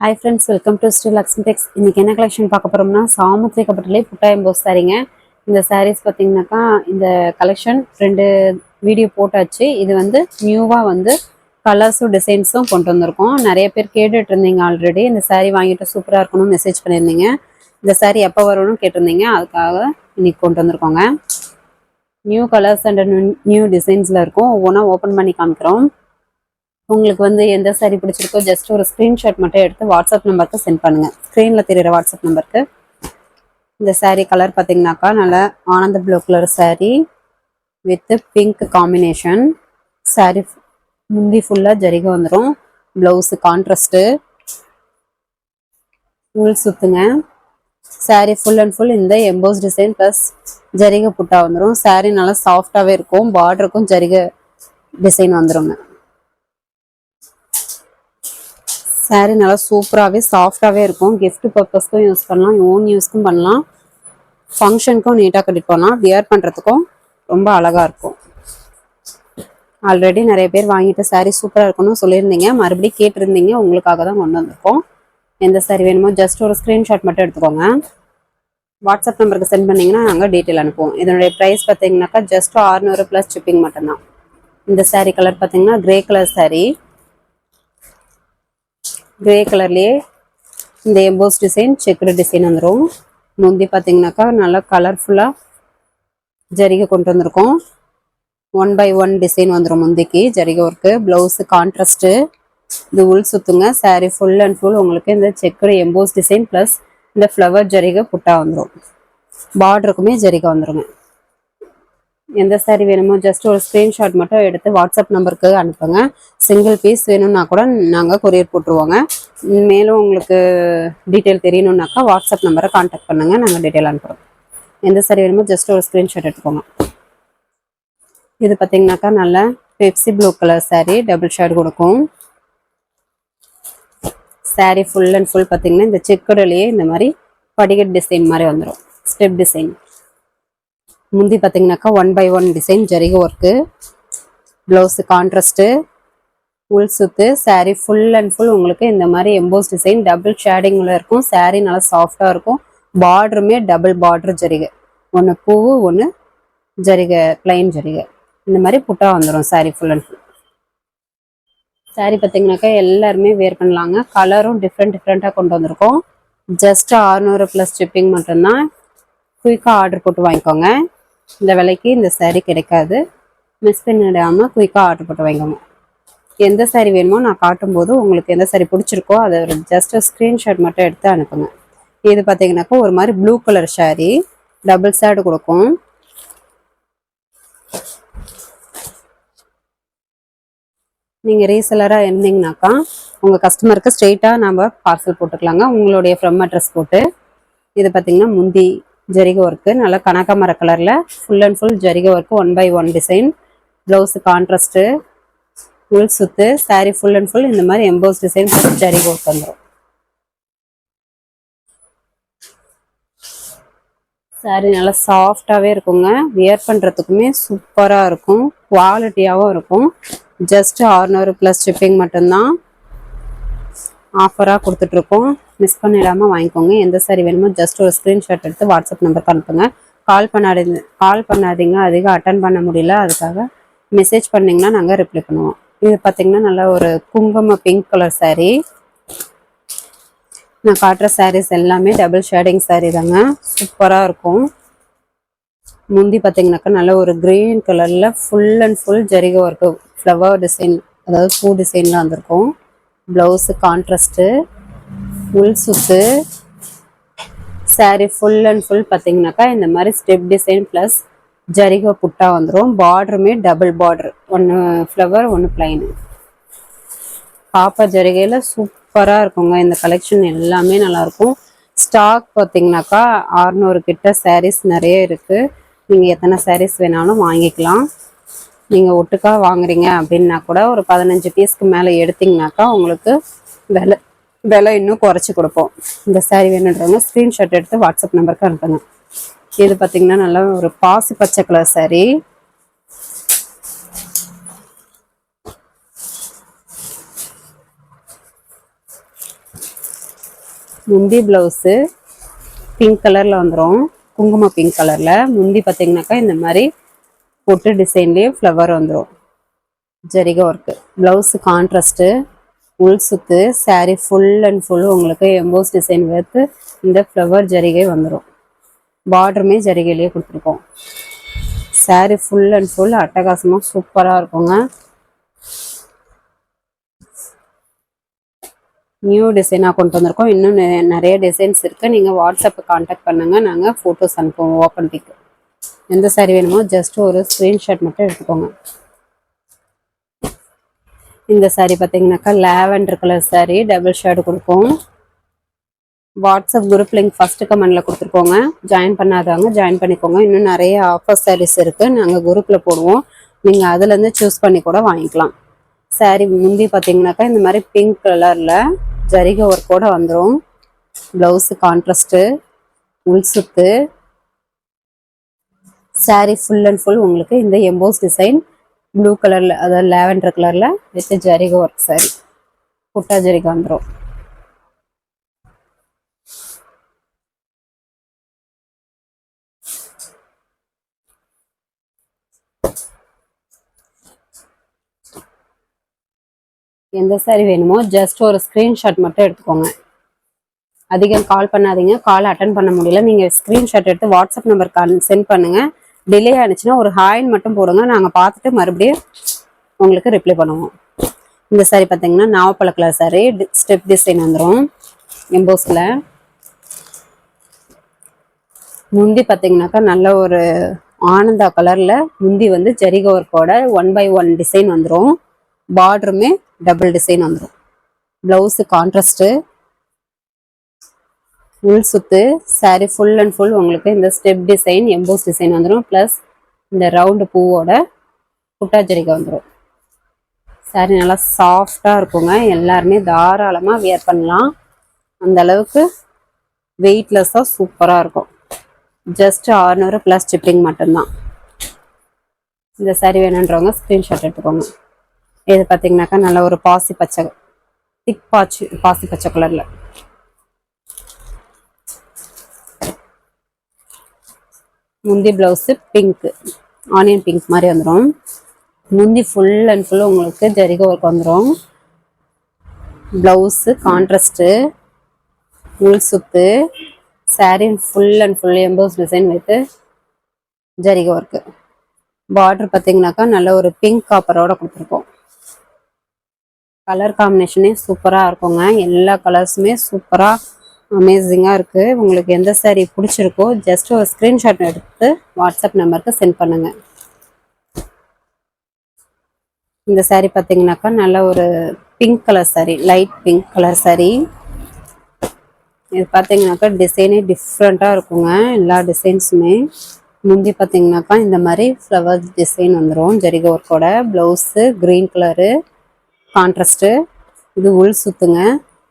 Hi friends, welcome to Sri Lakshmi Tex. இன்னைக்கு என்ன collection பார்க்க போறோம்னா சாமுத்திரி கபட்டிலே புட்டா எம்போஸ் சாரீங்க. இந்த சாரீஸ் பார்த்தீங்கன்னாக்கா இந்த கலெக்ஷன் ரெண்டு வீடியோ போட்டாச்சு. இது வந்து நியூவா வந்து கலர்ஸும் டிசைன்ஸும் கொண்டு வந்திருக்கோம். நிறைய பேர் கேட்டுட்டு இருந்தீங்க ஆல்ரெடி. இந்த சாரீ வாங்கிட்டு சூப்பராக இருக்கணும்னு மெசேஜ் பண்ணியிருந்தீங்க. இந்த சாரீ எப்போ வரும்னு கேட்டிருந்தீங்க. அதுக்காக இன்னைக்கு கொண்டு வந்திருக்கோங்க. நியூ கலர்ஸ் அண்ட் நியூ டிசைன்ஸில் இருக்கும். ஒவ்வொன்றா ஓப்பன் பண்ணி காமிக்கிறோம். உங்களுக்கு வந்து எந்த சாரீ பிடிச்சிருக்கோ ஜஸ்ட் ஒரு ஸ்க்ரீன்ஷாட் மட்டும் எடுத்து வாட்ஸ்அப் நம்பருக்கு சென்ட் பண்ணுங்கள். ஸ்க்ரீனில் தெரிகிற வாட்ஸ்அப் நம்பருக்கு. இந்த சாரீ கலர் பார்த்தீங்கன்னாக்கா நல்ல ஆனந்த blue colour sari with pink combination. Sari முந்தி ஃபுல்லாக ஜரிகை வந்துடும். ப்ளவுஸு கான்ட்ராஸ்ட்டு, உள் சுத்துங்க. சாரீ ஃபுல் அண்ட் ஃபுல் இந்த எம்போஸ் டிசைன் ப்ளஸ் ஜரிகை புட்டா வந்துடும். சாரீ நல்லா சாஃப்டாகவே இருக்கும். பார்டருக்கும் ஜரிகை டிசைன் வந்துடுங்க. சாரீ நல்லா சூப்பராகவே சாஃப்டாகவே இருக்கும். கிஃப்ட் பர்பஸ்க்கும் யூஸ் பண்ணலாம், ஓன் யூஸ்க்கும் பண்ணலாம், ஃபங்க்ஷனுக்கும் நீட்டாக கட்டிட்டு போகலாம், வியர் பண்ணுறதுக்கும் ரொம்ப அழகாக இருக்கும். ஆல்ரெடி நிறைய பேர் வாங்கிட்டு சாரீ சூப்பராக இருக்கணும்னு சொல்லியிருந்தீங்க. மறுபடியும் கேட்டிருந்தீங்க, உங்களுக்காக தான் கொண்டு வந்திருக்கோம். எந்த சாரீ வேணுமோ ஜஸ்ட் ஒரு ஸ்க்ரீன்ஷாட் மட்டும் எடுத்துக்கோங்க. வாட்ஸ்அப் நம்பருக்கு சென்ட் பண்ணிங்கன்னா நாங்கள் டீட்டெயில் அனுப்புவோம். இதனுடைய ப்ரைஸ் பார்த்தீங்கன்னாக்கா ஜஸ்ட் 600 ப்ளஸ் ஷிப்பிங் மட்டும்தான். இந்த சாரீ கலர் பார்த்தீங்கன்னா கிரே கலர் சாரீ. கிரே கலர்லேயே இந்த எம்போஸ் டிசைன் செக்குடு டிசைன் வந்துடும். முந்தி பார்த்தீங்கன்னாக்கா நல்லா கலர்ஃபுல்லாக ஜரிகை கொண்டு வந்திருக்கோம். 1/1 டிசைன் வந்துடும் முந்திக்கு ஜரிகை ஒர்க்கு. ப்ளவுஸு கான்ட்ராஸ்ட்டு, இது உள் சுத்துங்க. சாரீ ஃபுல் அண்ட் ஃபுல் உங்களுக்கு இந்த செக்குடு எம்போஸ் டிசைன் ப்ளஸ் இந்த ஃப்ளவர் ஜரிகை புட்டா வந்துடும். பார்டருக்குமே ஜரிகை வந்துடுங்க. எந்த சாரீ வேணுமோ ஜஸ்ட் ஒரு ஸ்க்ரீன்ஷாட் மட்டும் எடுத்து வாட்ஸ்அப் நம்பருக்கு அனுப்புங்க. சிங்கிள் பீஸ் வேணும்னா கூட நாங்கள் கொரியர் போட்டுருவோங்க. மேலும் உங்களுக்கு டீட்டெயில் தெரியணுன்னாக்கா வாட்ஸ்அப் நம்பரை கான்டாக்ட் பண்ணுங்கள், நாங்கள் டீட்டெயில் அனுப்புகிறோம். எந்த சாரீ வேணுமோ ஜஸ்ட் ஒரு ஸ்க்ரீன்ஷாட் எடுத்துக்கோங்க. இது பார்த்தீங்கன்னாக்கா நல்ல Pepsi blue colour sari, double shade கொடுக்கும். சாரீ ஃபுல் அண்ட் ஃபுல் பார்த்தீங்கன்னா இந்த செக்குடுலேயே இந்த மாதிரி படிகட் டிசைன் மாதிரி வந்துடும், ஸ்டெப் டிசைன். முந்தி பார்த்தீங்கன்னாக்கா 1/1 டிசைன் ஜரிகை ஒர்க்கு. ப்ளவுஸு கான்ட்ராஸ்ட்டு, உள் சுத்து. சாரீ ஃபுல் அண்ட் ஃபுல் உங்களுக்கு இந்த மாதிரி எம்போஸ் டிசைன் டபுள் ஷேடிங்கில் இருக்கும். சாரீ நல்லா சாஃப்டாக இருக்கும். பார்டருமே டபுள் பார்டர் ஜரிகை, ஒன்று பூவு ஒன்று ஜரிகை, பிளைன் ஜரிகை. இந்த மாதிரி புட்டா வந்துடும் sari full and full. Sari பார்த்தீங்கன்னாக்கா எல்லாருமே வேர் பண்ணலாங்க. கலரும் டிஃப்ரெண்ட்டாக கொண்டு வந்திருக்கோம். ஜஸ்ட் 600 ப்ளஸ் ஷிப்பிங் மட்டும்தான். குயிக்காக ஆர்டர் போட்டு வாங்கிக்கோங்க. இந்த விலைக்கு இந்த சாரீ கிடைக்காது. மிஸ் பண்ணிடாமல் குயிக்காக ஆர்டர் போட்டு வாங்கிக்கோங்க. எந்த சாரீ வேணுமோ நான் காட்டும்போது உங்களுக்கு எந்த சாரீ பிடிச்சிருக்கோ அதை ஜஸ்ட் ஸ்க்ரீன்ஷாட் மட்டும் எடுத்து அனுப்புங்க. இது பார்த்தீங்கன்னாக்கா ஒரு மாதிரி blue colour sari, double shade கொடுக்கும். நீங்கள் ரீசெலராக இருந்தீங்கன்னாக்கா உங்கள் கஸ்டமருக்கு ஸ்ட்ரெயிட்டாக நம்ம பார்சல் போட்டுக்கலாங்க, உங்களுடைய ஃப்ரம் அட்ரஸ் போட்டு. இது பார்த்தீங்கன்னா முந்தி ஜரிகை ஒர்க்கு, நல்லா கனகாமர கலரில் ஃபுல் அண்ட் ஃபுல் ஜரிகை ஒர்க்கு, 1/1 டிசைன். ப்ளவுஸு கான்ட்ராஸ்ட்டு, உள் சுத்து. சாரீ ஃபுல் அண்ட் ஃபுல் இந்த மாதிரி எம்போஸ் டிசைன் ஜரிகை ஒர்க் வந்துடும். சாரீ நல்லா சாஃப்டாகவே இருக்குங்க. வியர் பண்ணுறதுக்குமே சூப்பராக இருக்கும், குவாலிட்டியாகவும் இருக்கும். ஜஸ்ட் 600 ப்ளஸ் ஷிப்பிங் மட்டும்தான் ஆஃபராக கொடுத்துட்ருக்கோம். மிஸ் பண்ணிடாமல் வாங்கிக்கோங்க. எந்த சாரீ வேணுமோ ஜஸ்ட் ஒரு ஸ்க்ரீன்ஷாட் எடுத்து வாட்ஸ்அப் நம்பருக்கு அனுப்புங்க. கால் பண்ணாதீங்க, அதிகம் அட்டன் பண்ண முடியல, அதுக்காக மெசேஜ் பண்ணிங்கன்னா நாங்கள் ரிப்ளை பண்ணுவோம். இது பார்த்தீங்கன்னா நல்லா ஒரு குங்கும பிங்க் கலர் சாரீ. நான் காட்டுற சாரீஸ் எல்லாமே டபுள் ஷேடிங் சாரீ தாங்க, சூப்பராக இருக்கும். முந்தி பார்த்தீங்கன்னாக்கா நல்ல ஒரு க்ரீன் கலரில் ஃபுல் அண்ட் ஃபுல் ஜரிகை ஒர்க்கு, ஃப்ளவர் டிசைன், அதாவது பூ டிசைன்லாம் வந்திருக்கும். ப்ளவுஸு கான்ட்ராஸ்ட்டு, உள் சுத்து. சாரீ ஃபுல் அண்ட் ஃபுல் பார்த்தீங்கன்னாக்கா இந்த மாதிரி ஸ்டெப் டிசைன் ப்ளஸ் ஜரிகை புட்டா வந்துடும். பார்டருமே டபுள் பார்டர், ஒன்று ஃப்ளவர் ஒன்று பிளைனு. காப்பர் ஜரிகையில் சூப்பராக இருக்குங்க. இந்த கலெக்ஷன் எல்லாமே நல்லாயிருக்கும். ஸ்டாக் பார்த்தீங்கன்னாக்கா 600 கிட்ட சாரீஸ் நிறைய இருக்குது. நீங்கள் எத்தனை சாரீஸ் வேணாலும் வாங்கிக்கலாம். நீங்கள் ஒட்டுக்கா வாங்குறீங்க அப்படின்னா கூட ஒரு 15 பீஸ்க்கு மேலே எடுத்திங்கனாக்கா உங்களுக்கு விலை இன்னும் குறைச்சி கொடுப்போம். இந்த சாரீ வேணுன்றவங்க ஸ்க்ரீன்ஷாட் எடுத்து வாட்ஸ்அப் நம்பருக்கு அனுப்புங்க. இது பார்த்தீங்கன்னா நல்லா ஒரு பாசி பச்சை கலர் சாரீ. முந்தி ப்ளவுஸு பிங்க் கலரில் வந்துடும், குங்கும பிங்க் கலரில். முந்தி பார்த்தீங்கன்னாக்கா இந்த மாதிரி பொட்டு டிசைன்லேயே ஃப்ளவர் வந்துடும், ஜரிகை ஒர்க்கு. ப்ளவுஸு கான்ட்ராஸ்ட்டு, உள் சுத்து. சாரீ ஃபுல் அண்ட் ஃபுல் உங்களுக்கு எம்போஸ் டிசைன் வைத்து இந்த ஃப்ளவர் ஜரிகை வந்துடும். பார்டருமே ஜரிகையிலேயே கொடுத்துருக்கோம். சாரீ ஃபுல் அண்ட் ஃபுல் அட்டகாசமாக சூப்பராக இருக்குங்க. நியூ டிசைனாக கொண்டு வந்திருக்கோம். இன்னும் நிறைய டிசைன்ஸ் இருக்குது. நீங்கள் வாட்ஸ்அப்பை கான்டாக்ட் பண்ணுங்கள், நாங்கள் ஃபோட்டோஸ் அனுப்புவோம். ஓப்பன் பிக் எந்த சாரீ வேணுமோ ஜஸ்ட் ஒரு ஸ்க்ரீன்ஷாட் மட்டும் எடுத்துக்கோங்க. இந்த சாரீ பார்த்தீங்கன்னாக்கா lavender colour sari, double shade கொடுக்கும். வாட்ஸ்அப் குரூப் லிங்க் ஃபஸ்ட்டு கமெண்டில் கொடுத்துருக்கோங்க. ஜாயின் பண்ணாதவங்க ஜாயின் பண்ணிக்கோங்க. இன்னும் நிறைய ஆஃபர் சாரீஸ் இருக்குது, நாங்கள் குரூப்பில் போடுவோம். நீங்கள் அதுலேருந்து சூஸ் பண்ணி கூட வாங்கிக்கலாம். சாரீ முந்தி பார்த்தீங்கன்னாக்கா இந்த மாதிரி பிங்க் கலரில் ஜரிகை ஒர்க்கோட வந்துடும். ப்ளவுஸு கான்ட்ராஸ்ட்டு, உள் சுத்து. சாரீ ஃபுல் அண்ட் ஃபுல் உங்களுக்கு இந்த எம்போஸ் டிசைன் ப்ளூ கலரில், அதாவது லாவெண்டர் கலரில் வித் ஜரிகை ஒர்க் சாரீ. புட்டா ஜரிகை வந்துடும். எந்த சாரீ வேணுமோ ஜஸ்ட் ஒரு ஸ்க்ரீன்ஷாட் மட்டும் எடுத்துக்கோங்க. அதிகம் கால் பண்ணாதீங்க, கால் அட்டன் பண்ண முடியல. நீங்கள் ஸ்க்ரீன்ஷாட் எடுத்து வாட்ஸ்அப் நம்பருக்கு சென்ட் பண்ணுங்கள். டிலே ஆனிச்சுன்னா ஒரு ஹாய்ன்னு மட்டும் போடுங்க, நாங்கள் பார்த்துட்டு மறுபடியும் உங்களுக்கு ரிப்ளை பண்ணுவோம். இந்த சாரீ பார்த்தீங்கன்னா நாவப்பழ கலர் சாரீ, ஸ்டெப் டிசைன் வந்துடும் எம்போஸில். முந்தி பார்த்தீங்கன்னாக்கா நல்ல ஒரு ஆனந்தா கலரில் முந்தி வந்து ஜரிகை ஒர்க்கோட 1/1 டிசைன் வந்துடும். பார்டருமே டபுள் டிசைன் வந்துடும். ப்ளவுஸு கான்ட்ராஸ்ட்டு, உள் சுத்து. சாரீ ஃபுல் அண்ட் ஃபுல் உங்களுக்கு இந்த ஸ்டெப் டிசைன் எம்போஸ் டிசைன் வந்துடும். ப்ளஸ் இந்த ரவுண்டு பூவோட புட்டா ஜரிகை வந்துடும். சாரீ நல்லா சாஃப்டாக இருக்குங்க, எல்லாருமே தாராளமாக வியர் பண்ணலாம். அந்த அளவுக்கு வெயிட்லெஸ்ஸாக சூப்பராக இருக்கும். ஜஸ்ட் 600 ப்ளஸ் ஷிப்பிங் மட்டும்தான். இந்த சாரீ வேணுன்றவங்க ஸ்க்ரீன்ஷாட் எடுத்துக்கோங்க. இது பார்த்தீங்கன்னாக்கா நல்ல ஒரு பாசி பச்சை, திக் பாசி பச்சை கலரில். முந்தி ப்ளவுஸு பிங்க்கு, ஆனியன் பிங்க் மாதிரி வந்துடும். முந்தி ஃபுல் அண்ட் ஃபுல் உங்களுக்கு ஜரிகை ஒர்க் வந்துடும். ப்ளவுஸு கான்ட்ராஸ்ட்டு, உள் சுத்து. Sari full and full EMBOSS design வைத்து ஜரிகை ஒர்க்கு. பார்டர் பார்த்தீங்கன்னாக்கா நல்ல ஒரு பிங்க் காப்பரோட கொடுத்துருக்கோம். கலர் காம்பினேஷனே சூப்பராக இருக்குங்க. எல்லா கலர்ஸுமே சூப்பராக அமேசிங்காக இருக்குது. உங்களுக்கு எந்த சாரீ பிடிச்சிருக்கோ ஜஸ்ட் ஒரு ஸ்க்ரீன்ஷாட் எடுத்து வாட்ஸ்அப் நம்பருக்கு சென்ட் பண்ணுங்கள். இந்த சாரீ பார்த்தீங்கன்னாக்கா நல்ல ஒரு pink colour sari, light pink colour sari. இது பார்த்தீங்கன்னாக்கா டிசைனே டிஃப்ரெண்ட்டாக இருக்குங்க, எல்லா டிசைன்ஸுமே. முந்தி பார்த்தீங்கன்னாக்கா இந்த மாதிரி ஃப்ளவர் டிசைன் வந்துடும் ஜரிகை ஒர்க்கோட. Blouse green colour contrast. இது உள் சுத்துங்க.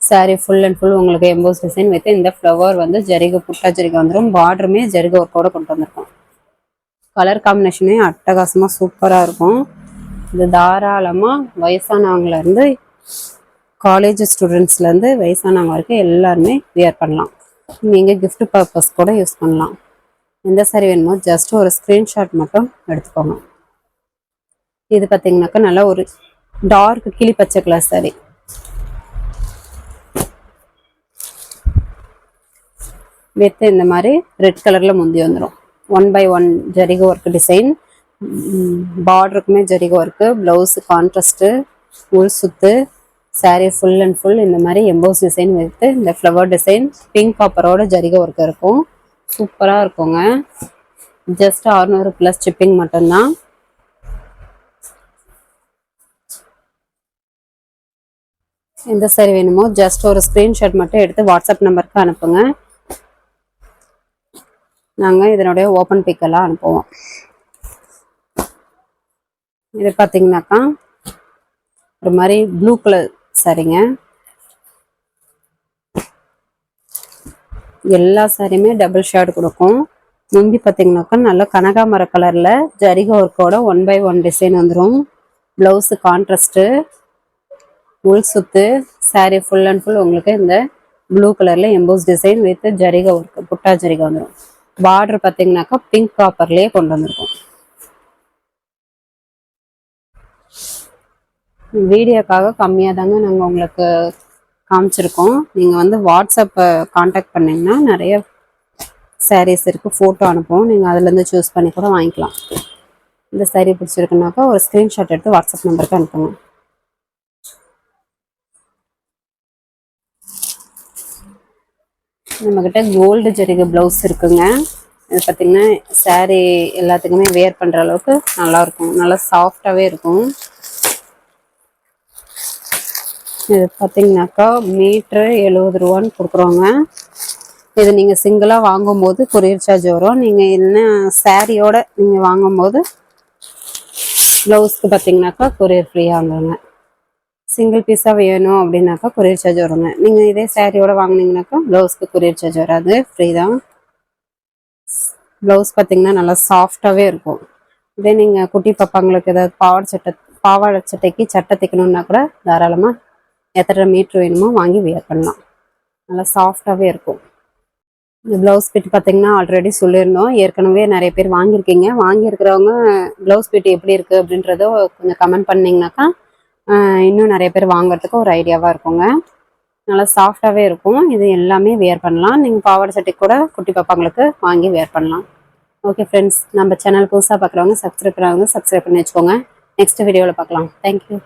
சாரீ ஃபுல் அண்ட் ஃபுல் உங்களுக்கு எம்போஸ் டிசைன் வைத்து இந்த ஃப்ளவர் வந்து ஜரிகை புட்டா ஜரிகை வந்துடும். பார்டருமே ஜரிகை ஒர்க்கோட கொண்டு வந்திருக்கோம். கலர் காம்பினேஷனே அட்டகாசமாக சூப்பராக இருக்கும். இது தாராளமாக வயசானவங்கலேருந்து காலேஜ் ஸ்டூடெண்ட்ஸ்லேருந்து வயசானவங்க வரைக்கும் எல்லாருமே வியர் பண்ணலாம். நீங்கள் கிஃப்ட் பர்பஸ் கூட யூஸ் பண்ணலாம். எந்த சாரீ வேணுமோ ஜஸ்ட் ஒரு ஸ்க்ரீன்ஷாட் மட்டும் எடுத்துக்கோங்க. இது பார்த்தீங்கன்னாக்கா நல்லா ஒரு டார்க் கிளி பச்சை கலர் சாரீ. வித் இந்த மாதிரி ரெட் கலரில் முந்தி வந்துடும். 1/1 ஜரிகை ஒர்க் டிசைன். பார்டருக்குமே ஜரிகை ஒர்க்கு. ப்ளவுஸு கான்ட்ராஸ்ட்டு, உள் சுத்து. சாரீ ஃபுல் அண்ட் ஃபுல் இந்த மாதிரி எம்போஸ் டிசைன் வைத்து இந்த ஃப்ளவர் டிசைன் பிங்க் காப்பரோட ஜரிகை ஒர்க் இருக்கும். சூப்பராக இருக்குங்க. ஜஸ்ட் 600 ப்ளஸ் ஷிப்பிங் மட்டும்தான். எந்த சாரீ வேணுமோ ஜஸ்ட் ஒரு ஸ்க்ரீன்ஷாட் மட்டும் எடுத்து வாட்ஸ்அப் நம்பருக்கு அனுப்புங்க, நாங்கள் இதனுடைய ஓப்பன் பிக்கெல்லாம் அனுப்புவோம். இது பார்த்தீங்கன்னாக்கா ஒரு மாதிரி ப்ளூ கலர் சாரீங்க. எல்லா சாரியுமே டபுள் ஷேட் கொடுக்கும். முந்தி பார்த்தீங்கன்னாக்கா நல்ல கனகாமர கலரில் ஜரிகை ஒர்க்கோட 1/1 டிசைன் வந்துடும். ப்ளவுஸு கான்ட்ராஸ்ட்டு, உள் சுத்து. சாரீ ஃபுல் அண்ட் ஃபுல் உங்களுக்கு இந்த ப்ளூ கலர்ல எம்போஸ் டிசைன் வித் ஜரிகை ஒர்க், புட்டா ஜரிகை வந்துடும். பார்டர் பார்த்தீங்கன்னாக்கா பிங்க் காப்பர்லயே கொண்டு வந்திருக்கும். வீடியோக்காக கம்மியாக தாங்க நாங்கள் உங்களுக்கு காமிச்சிருக்கோம். நீங்கள் வந்து வாட்ஸ்அப்பை காண்டாக்ட் பண்ணிங்கன்னா நிறைய சாரீஸ் இருக்குது, ஃபோட்டோ அனுப்புவோம். நீங்கள் அதுலேருந்து சூஸ் பண்ணி கூட வாங்கிக்கலாம். இந்த சாரீ பிடிச்சிருக்குனாக்கா ஒரு ஸ்க்ரீன்ஷாட் எடுத்து வாட்ஸ்அப் நம்பருக்கு அனுப்புங்க. நம்மக்கிட்ட கோல்டு ஜரிகை ப்ளவுஸ் இருக்குங்க. இது பார்த்திங்கன்னா சாரீ எல்லாத்துக்குமே வேர் பண்ணுற அளவுக்கு நல்லாயிருக்கும், நல்லா சாஃப்டாகவே இருக்கும். இது பார்த்திங்கனாக்கா மீட்ரு 70 ரூபான்னு கொடுக்குறோங்க. இது நீங்கள் சிங்கிளாக வாங்கும்போது கொரியர் சார்ஜ் வரும். நீங்கள் என்ன சாரியோட நீங்கள் வாங்கும்போது ப்ளவுஸ்க்கு பார்த்தீங்கன்னாக்கா கொரியர் ஃப்ரீயாக வாங்குங்க. சிங்கிள் பீஸாக வேணும் அப்படின்னாக்கா கொரியர் சார்ஜ் வருங்க. நீங்கள் இதே சாரியோட வாங்கினீங்கனாக்கா ப்ளவுஸ்க்கு கொரியர் சார்ஜ் வராது, ஃப்ரீ தான். ப்ளவுஸ் பார்த்தீங்கன்னா நல்லா சாஃப்டாகவே இருக்கும். இதே நீங்கள் குட்டி பாப்பாங்களுக்கு ஏதாவது பாவாடை சட்டைக்கு சட்டை தைக்கணுன்னா கூட தாராளமாக எத்தனை மீட்ரு வேணுமோ வாங்கி வியர் பண்ணலாம். நல்லா சாஃப்டாகவே இருக்கும். இந்த ப்ளவுஸ் பிட் பார்த்தீங்கன்னா ஆல்ரெடி சொல்லியிருந்தோம். ஏற்கனவே நிறைய பேர் வாங்கியிருக்கீங்க. வாங்கியிருக்கிறவங்க ப்ளவுஸ் பிட் எப்படி இருக்குது அப்படின்றத கொஞ்சம் கமெண்ட் பண்ணிங்கனாக்கா இன்னும் நிறைய பேர் வாங்குறதுக்கு ஒரு ஐடியாவாக இருக்குங்க. நல்லா சாஃப்டாகவே இருக்கும். இது எல்லாமே வியர் பண்ணலாம். நீங்கள் பாவாடை சட்டை கூட குட்டி பாப்பாங்களுக்கு வாங்கி வியர் பண்ணலாம். ஓகே ஃப்ரெண்ட்ஸ், நம்ம சேனல் புதுசாக பார்க்குறவங்க சப்ஸ்கிரைப் பண்ணி வச்சுக்கோங்க. நெக்ஸ்ட் வீடியோவில் பார்க்கலாம். தேங்க்யூ.